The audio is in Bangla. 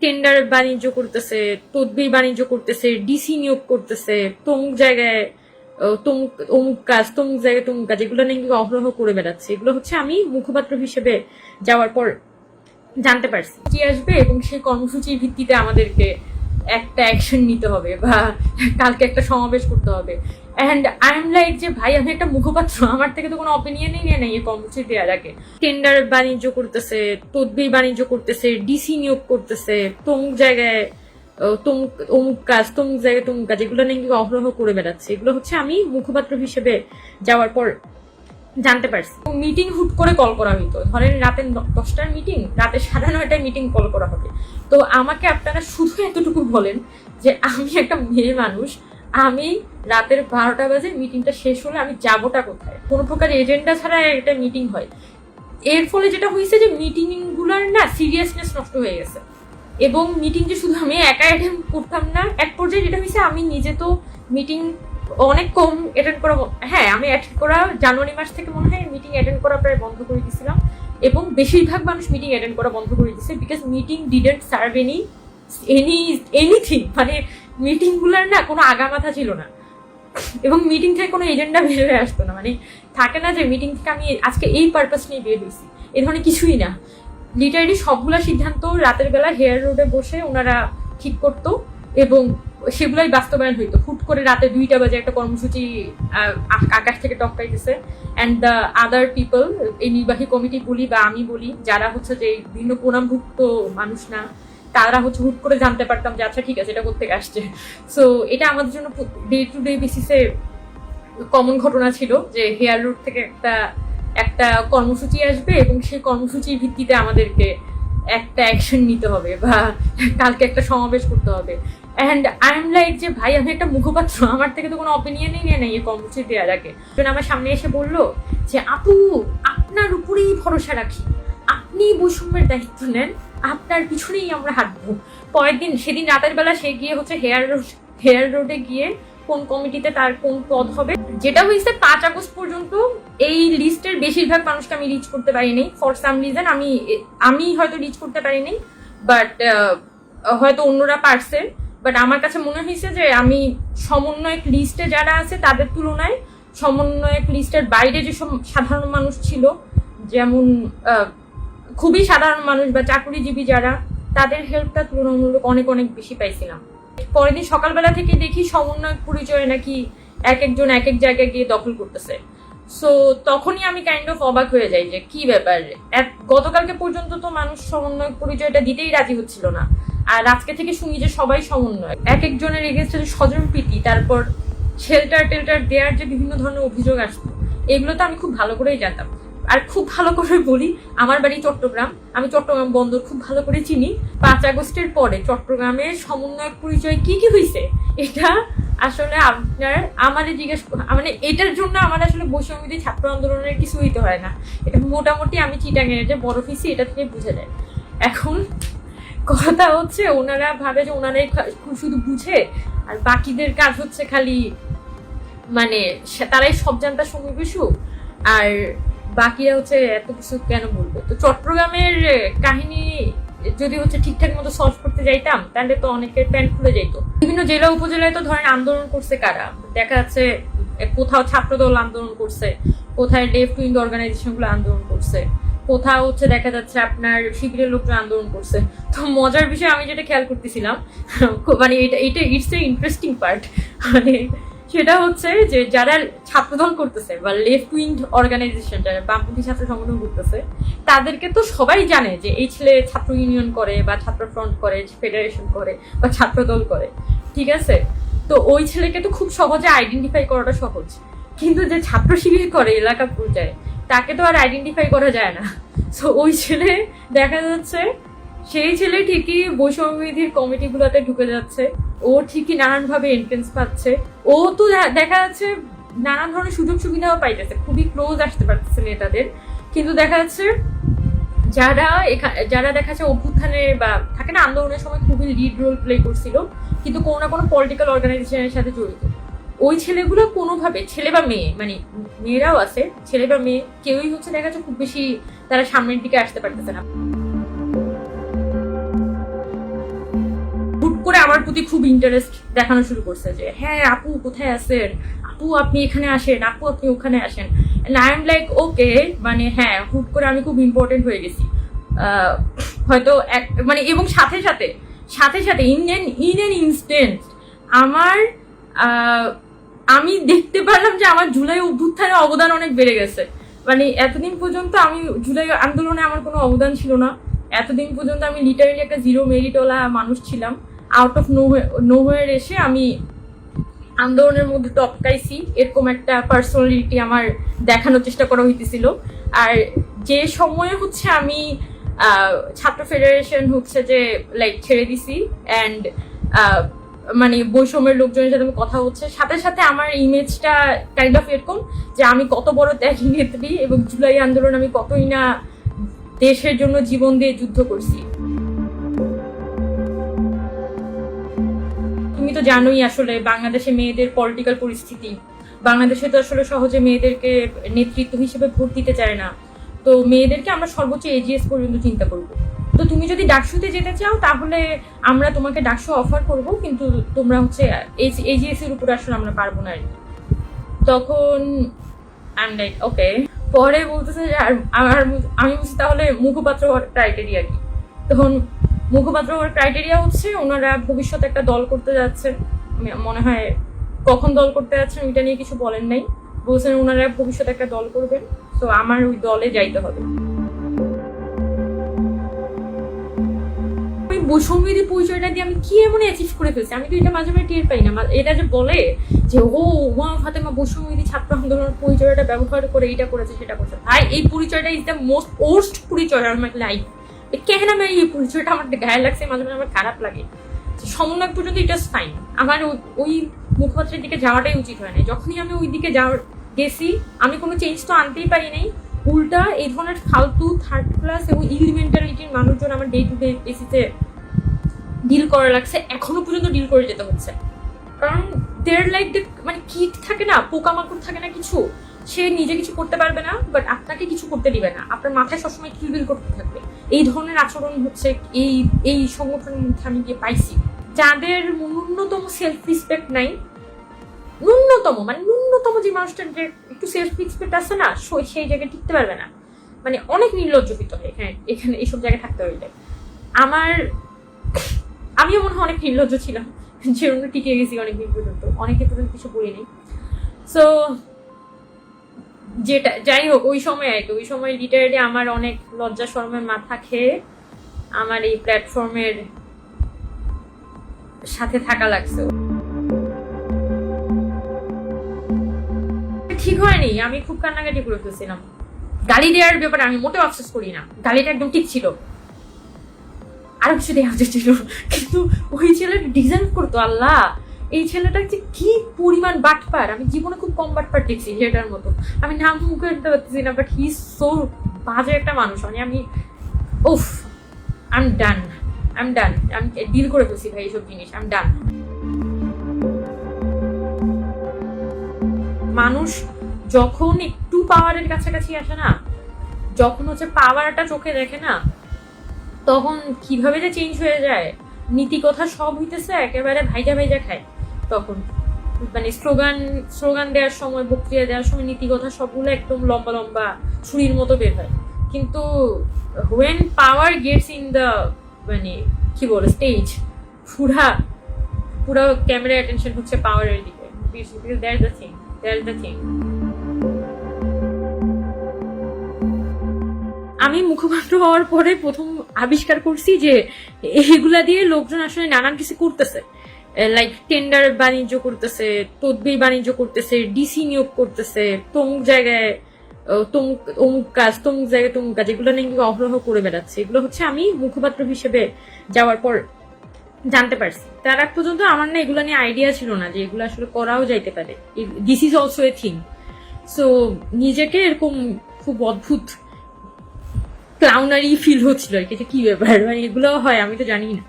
টেন্ডার বাণিজ্য করতেছে, তদবির বাণিজ্য করতেছে, ডিসি নিয়োগ করতেছে, তমুক জায়গায় অমুক কাজ, তমুক জায়গায় তমুক কাজ, এগুলো নাকি অহরহ করে বেড়াচ্ছে। এগুলো হচ্ছে আমি মুখপাত্র হিসেবে যাওয়ার পর জানতে পারছি কি আসবে, এবং সেই কর্মসূচির ভিত্তিতে আমাদেরকে একটা অ্যাকশন নিতে হবে বা কালকে একটা সমাবেশ করতে হবে। অ্যান্ড আই এম লাইক যে ভাই, আমি একটা মুখপাত্র, আমার থেকে তো কোনো অপিনিয়নই নিয়ে নেই এই কর্মসূচি দেওয়ার আগে। টেন্ডার বাণিজ্য করতেছে, তদবির বাণিজ্য করতেছে, ডিসি নিয়োগ করতেছে, তমুক জায়গায় অমুক কাজ, তমুক জায়গায় তমুক কাজ, এগুলো নাকি অহরহ করে বেড়াচ্ছে। এগুলো হচ্ছে আমি মুখপাত্র হিসেবে যাওয়ার পর জানতে পারছি। মিটিং হুট করে কল করা হইতো, ধরেন রাতে 10টার মিটিং, রাতে 9:30টায় মিটিং কল করা হবে। তো আমাকে আপনারা শুধু এতটুকু বলেন যে আমি একটা মেয়ে মানুষ, আমি রাতের 12টা বাজে মিটিংটা শেষ হলে আমি যাবোটা কোথায়? কোনো প্রকার এজেন্ডা ছাড়া একটা মিটিং হয়। এর ফলে যেটা হয়েছে যে মিটিং গুলার না সিরিয়াসনেস নষ্ট হয়ে গেছে, এবং মিটিং যে শুধু আমি একা অ্যাটেন্ড করতাম না, এক পর্যায়ে যেটা হয়েছে আমি নিজে তো মিটিং অনেক কম অ্যাটেন্ড করা, হ্যাঁ আমি অ্যাটেন্ড করা জানুয়ারি মাস থেকে মনে হয় মিটিং অ্যাটেন্ড করা প্রায় বন্ধ করে দিয়েছিলাম, এবং বেশিরভাগ মানুষ মিটিং অ্যাটেন্ড করা বন্ধ করে দিয়েছে, because meeting didn't serve anything. মানে মিটিং গুলার না কোনো আগামাথা ছিল না, এবং মিটিং থেকে কোনো এজেন্ডা বের হয়ে আসতো না। মানে থাকে না যে মিটিং থেকে আমি আজকে এই পারপাস নিয়ে বের হয়েছি, এ ধরনের কিছুই না। লিটারালি সবগুলা সিদ্ধান্ত রাতের বেলা হেয়ার রোডে বসে ওনারা ঠিক করতো, এবং সেগুলোই বাস্তবায়ন হইতো। হুট করে রাতে 2টা বাজে একটা কর্মসূচি আকাশ থেকে টপকাইতেছে, অ্যান্ড দ্য আদার পিপল, এই নির্বাহী কমিটি বলি বা আমি বলি, যারা হচ্ছে যে বিভিন্ন প্রণামভুক্ত মানুষ না, তারা হচ্ছে হুট করে জানতে পারতাম যে আচ্ছা ঠিক আছে এটা কোত্থেকে আসছে। সো এটা আমাদের জন্য ডে টু ডে বেসিসে কমন ঘটনা ছিল যে হেয়ার রোড থেকে একটা কর্মসূচি আসবে, এবং সেই কর্মসূচির ভিত্তিতে আমাদেরকে একটা অ্যাকশন নিতে হবে বা কালকে একটা সমাবেশ করতে হবে। অ্যান্ড আই এম লাইক যে ভাই, আমি একটা মুখপাত্র, আমার থেকে তো কোনো অপিনিয়নই নিয়ে নেই এই কর্মসূচি দেওয়ার আগে। আমার সামনে এসে বললো যে আপু, আপনার উপরেই ভরসা রাখি, আপনি বৈষম্যের দায়িত্ব নেন, আপনার পিছনেই আমরা হাঁটবো। পরের দিন, সেদিন রাতের বেলা সে গিয়ে হচ্ছে হেয়ার রোডে গিয়ে কোন কমিটিতে তার কোন পদ হবে, যেটা হয়েছে 5 আগস্ট পর্যন্ত এই লিস্টের বেশিরভাগ মানুষকে আমি রিচ করতে পারিনি। ফর সাম রিজন আমি হয়তো রিচ করতে পারিনি, বাট হয়তো অন্যরা পারছে। বাট আমার কাছে মনে হয়েছে যে আমি সমন্বয়ক লিস্টে যারা আছে তাদের তুলনায় সমন্বয়ক লিস্টের বাইরে যেসব সাধারণ মানুষ ছিল, যেমন খুবই সাধারণ মানুষ বা চাকরিজীবী যারা, তাদের হেল্পটা তুলনামূলক অনেক অনেক বেশি পাইছিলাম। পরের দিন সকালবেলা থেকে দেখি সমন্বয়ক পরিচয় নাকি এক একজন এক এক জায়গায় গিয়ে দখল করতেছে। সো তখনই আমি কাইন্ড অফ অবাক হয়ে যাই যে কি ব্যাপার, গতকালকে পর্যন্ত তো মানুষ সমন্বয়ক পরিচয়টা দিতেই রাজি হচ্ছিল না, আর আজকে থেকে শুনি যে সবাই সমন্বয়। এক একজনের এগেন্সটে যে স্বজনপ্রীতি, তারপর শেল্টার টেল্টার দেওয়ার যে বিভিন্ন ধরনের অভিযোগ আসতো, এগুলো তো আমি খুব ভালো করেই জানতাম। আর খুব ভালো করে বলি, আমার বাড়ি চট্টগ্রাম, আমি চট্টগ্রাম বন্দর খুব ভালো করে চিনি। 5 আগস্টের পরে চট্টগ্রামের সমন্বয়ক পরিচয় কি কি হয়েছে, এটা আসলে আপনার আমাদের জিজ্ঞেস, মানে এটার জন্য আমার আসলে বৈষম্যবিরোধী ছাত্র আন্দোলনের কিছু হইতে হয় না, এটা মোটামুটি আমি চিটাঙের যে বড় অফিসি এটা থেকে বুঝে যায়। এখন কথা হচ্ছে ওনারা ভাবে যে ওনারাই শুধু বুঝে, আর বাকিদের কাজ হচ্ছে খালি মানে তারাই সব জানতা সময় বেশু, আর বাকিরা হচ্ছে এত কিছু কেন বলবে। তো চট্টগ্রামের কাহিনী যদি হচ্ছে ঠিকঠাক মতো সলভ করতে যাইতাম, তাহলে তো অনেকের প্যান্ট খুলে যেত। বিভিন্ন জেলা উপজেলায় তো ধরেন আন্দোলন করছে কারা, দেখা যাচ্ছে কোথাও ছাত্রদল আন্দোলন করছে, কোথায় লেফট উইং অর্গানাইজেশন গুলো আন্দোলন করছে, কোথাও হচ্ছে দেখা যাচ্ছে আপনার শিবিরের লোকজন আন্দোলন করছে। তো মজার বিষয় আমি যেটা খেয়াল করতেছিলাম, মানে এটা ইটস এ ইন্টারেস্টিং পার্ট, মানে সেটা হচ্ছে যে যারা ছাত্রদল করতেছে বা লেফট উইং অর্গানাইজেশন, যারা বামপন্থী ছাত্র সংগঠন করতেছে, তাদেরকে তো সবাই জানে যে এই ছেলে ছাত্র ইউনিয়ন করে বা ছাত্র ফ্রন্ট করে, ফেডারেশন করে বা ছাত্রদল করে, ঠিক আছে? তো ওই ছেলেকে তো খুব সহজে আইডেন্টিফাই করাটা সহজ, কিন্তু যে ছাত্র শিবির করে এলাকা পর্যায়ে, তাকে তো আর আইডেন্টিফাই করা যায় না। সো ওই ছেলে দেখা যাচ্ছে, সেই ছেলে ঠিকই বৈষম্যবিরোধীর কমিটিগুলোতে ঢুকে যাচ্ছে, ও ঠিকই নানানভাবে এন্ট্রেন্স পাচ্ছে, ও তো দেখা যাচ্ছে নানান ধরনের সুযোগ সুবিধাও পাইতেছে, খুবই ক্লোজ আসতে পারতেছে নেতাদের। কিন্তু দেখা যাচ্ছে যারা দেখা যাচ্ছে অভ্যুত্থানে বা থাকে না আন্দোলনের সময় খুবই লিড রোল প্লে করছিল, কিন্তু কোনো না কোনো পলিটিক্যাল অর্গানাইজেশনের সাথে জড়িত, ওই ছেলেগুলো কোনোভাবে, ছেলে বা মেয়ে, মানে মেয়েরাও আছে, ছেলে বা মেয়ে কেউই হচ্ছে দেখা যাচ্ছে খুব বেশি তারা সামনের দিকে আসতে পারতেছে না। আমার প্রতি খুব ইন্টারেস্ট দেখানো শুরু করছে যে হ্যাঁ আপু কোথায় আছেন, আপু আপনি এখানে আসেন, আপু আপনি ওখানে আসেন। আই এম লাইক ওকে, মানে হ্যাঁ হুট করে আমি খুব ইম্পর্টেন্ট হয়ে গেছি হয়তো মানে, এবং সাথে সাথে ইন এন ইনস্ট্যান্ট আমার আমি দেখতে পারলাম যে আমার জুলাই অভ্যুত্থানে অবদান অনেক বেড়ে গেছে। মানে এতদিন পর্যন্ত আমি জুলাই আন্দোলনে আমার কোনো অবদান ছিল না, এতদিন পর্যন্ত আমি লিটারেলি একটা জিরো মেরিটওয়ালা মানুষ ছিলাম। আউট অফ নোহোয়ার এসে আমি আন্দোলনের মধ্যে টপকাইছি, এরকম একটা পার্সোনালিটি আমার দেখানোর চেষ্টা করা হইতেছিল। আর যে সময়ে হচ্ছে আমি ছাত্র ফেডারেশন হচ্ছে যে লাইক ছেড়ে দিছি অ্যান্ড মানে বৈষম্যের লোকজনের সাথে কথা হচ্ছে, সাথে সাথে আমার ইমেজটা কাইন্ড অফ এরকম যে আমি কত বড় ত্যাগী নেত্রী এবং জুলাই আন্দোলন আমি কতই না দেশের জন্য জীবন দিয়ে যুদ্ধ করছি। তুমি তো জানোই আসলে বাংলাদেশে মেয়েদের পলিটিক্যাল পরিস্থিতি, বাংলাদেশে তো আসলে সহজে মেয়েদেরকে নেতৃত্ব হিসেবে ভোট দিতে চায় না। তো মেয়েদেরকে আমরা সর্বোচ্চ এজিএস পর্যন্ত চিন্তা করব। তো তুমি যদি ডাকসুতে যেতে চাও তাহলে আমরা তোমাকে ডাকসু অফার করব, কিন্তু তোমরা হচ্ছে এজিএস এর উপরে আসলে আমরা পারবো না আর কি। তখন আই এম লাইক ওকে। পরে বলতেছে যে আমি বলছি তাহলে মুখপাত্র হওয়ার ক্রাইটেরিয়া কি। তখন মুখপাত্র হওয়ার ক্রাইটেরিয়া হচ্ছে ওনারা ভবিষ্যতে একটা দল করতে যাচ্ছেন, মনে হয় কখন দল করতে যাচ্ছেন ওইটা নিয়ে কিছু বলেন নাই, বলছেন ওনারা ভবিষ্যতে একটা দল করবেন, তো আমার ওই দলে যাইতে হবে। বৈষম্যবিধি পরিচয়টা দিয়ে আমি কি এমন অ্যাচিভ করে ফেলছি, আমি তো এটা মাঝে মাঝে টের পাই না। এটা যে বলে যে ও ওমা ফাতেমা বৈষম্যবিধি ছাত্র আন্দোলনের পরিচয়টা ব্যবহার করে এইটা করেছে সেটা করেছে। ভাই এই পরিচয়টা ইজ দ্য মোস্ট ওর্স্ট পরিচয় আমার লাইফ। কেন আমি এই পরিচয়টা আমার গায়ে লাগছে, মাঝে মাঝে আমার খারাপ লাগে। সমন্বয় পর্যন্ত ইট ওয়াজ ফাইন, আমার ওই মুখপাত্রের দিকে যাওয়াটাই উচিত হয় না। যখনই আমি ওই দিকে গেছি আমি কোনো চেঞ্জ তো আনতেই পারি নাই, উল্টা এই ধরনের ফালতু থার্ড ক্লাস এবং ইল মেন্টালিটির মানুষজন আমার ডে টু ডে বেসিসে ডিল করা লাগছে, এখনো পর্যন্ত ডিল করে যেতে হচ্ছে। কারণ দেয়ার লাইক মানে কিট থাকে না, পোকামাকড় থাকে না কিছু, সে নিজে কিছু করতে পারবে না বাট আপনাকে কিছু করতে দিবে না, আপনার মাথায় সবসময় কিলবিল করতে থাকবে। এই ধরনের আচরণ হচ্ছে এই সংগঠনের মধ্যে আমি গিয়ে পাইছি। যাদের ন্যূনতম সেলফ রেসপেক্ট নাই, ন্যূনতম যে মানুষটার যে একটু সেলফ রেসপেক্ট আছে না, সেই জায়গায় টিকতে পারবে না, মানে অনেক নির্লজ্জ হইতে হয়। হ্যাঁ এখানে এইসব জায়গায় থাকতে হইলে আমিও মনে হয় অনেক নির্লজ্জ ছিলাম, যে জন্য টিকে গেছি অনেকদিন পর্যন্ত, অনেকে পর্যন্ত কিছু বলিনি। সো যেটা যাই হোক ওই সময় লিটারেলি আমার অনেক লজ্জা শরমের মাথা খেয়ে আমার এই প্ল্যাটফর্মের সাথে থাকা লাগছে। ঠিক হয়নি, আমি খুব কান্নাকাটি করে ফেলছিলাম। গালি দেওয়ার ব্যাপারে আমি মোটেও আফসোস করি না, গালিটা একদম ঠিক ছিল, আরো কিছু দেওয়া উচিত ছিল, কিন্তু ওই ছেলেটা ডিজার্ভ করতো। আল্লাহ, এই ছেলেটা যে কি পরিমাণ বাটপার, আমি জীবনে খুব কম বাটপার দেখছি যেটার মতো। আমি নাম মুখে আনতে পারতেছি না, বাট হি ইজ সো বাজে একটা মানুষ। মানে আমি উফ আই এম ডান, আমি ডিল করে ফেলছি ভাই এইসব জিনিস, আই এম ডান। মানুষ যখন একটু পাওয়ারের কাছাকাছি আসে না, যখন হচ্ছে পাওয়ারটা চোখে দেখে না, তখন কিভাবে যে চেঞ্জ হয়ে যায়। নীতি কথা সব হইতেছে একেবারে ভাইজা খায়। তখন মানে স্লোগান দেওয়ার সময়, বক্তৃতা দেওয়ার সময় নীতি কথা সবগুলো একদম লম্বা ছুরির মতো বের হয়। কিন্তু when power gets in the মানে কি বলে স্টেজ, পুরা ক্যামেরা অ্যাটেনশন হচ্ছে পাওয়ারের দিকে। That's the thing. আমি মুখপাত্র হওয়ার পরে প্রথম আবিষ্কার করছি যে এগুলা দিয়ে লোকজন আসলে নানান কিছু করতেছে, লাইক টেন্ডার বাণিজ্য করতেছে, তদবির বাণিজ্য করতেছে, ডিসি নিয়োগ করতেছে, তমুক জায়গায় অমুক কাজ, তমুক জায়গায় তমুক কাজ, এগুলো নাকি অহরহ করে বেড়াচ্ছে। এগুলো হচ্ছে আমি মুখপাত্র হিসেবে যাওয়ার পর জানতে পারছি। তার আগ পর্যন্ত আমার না এগুলো নিয়ে আইডিয়া ছিল না যে এগুলো আসলে করাও যাইতে পারে। This is also a thing. So নিজেকে এরকম খুব অদ্ভুত ক্লাউনারি ফিল হচ্ছিল আর কি, কি ব্যাপার, মানে এগুলো হয় আমি তো জানি না।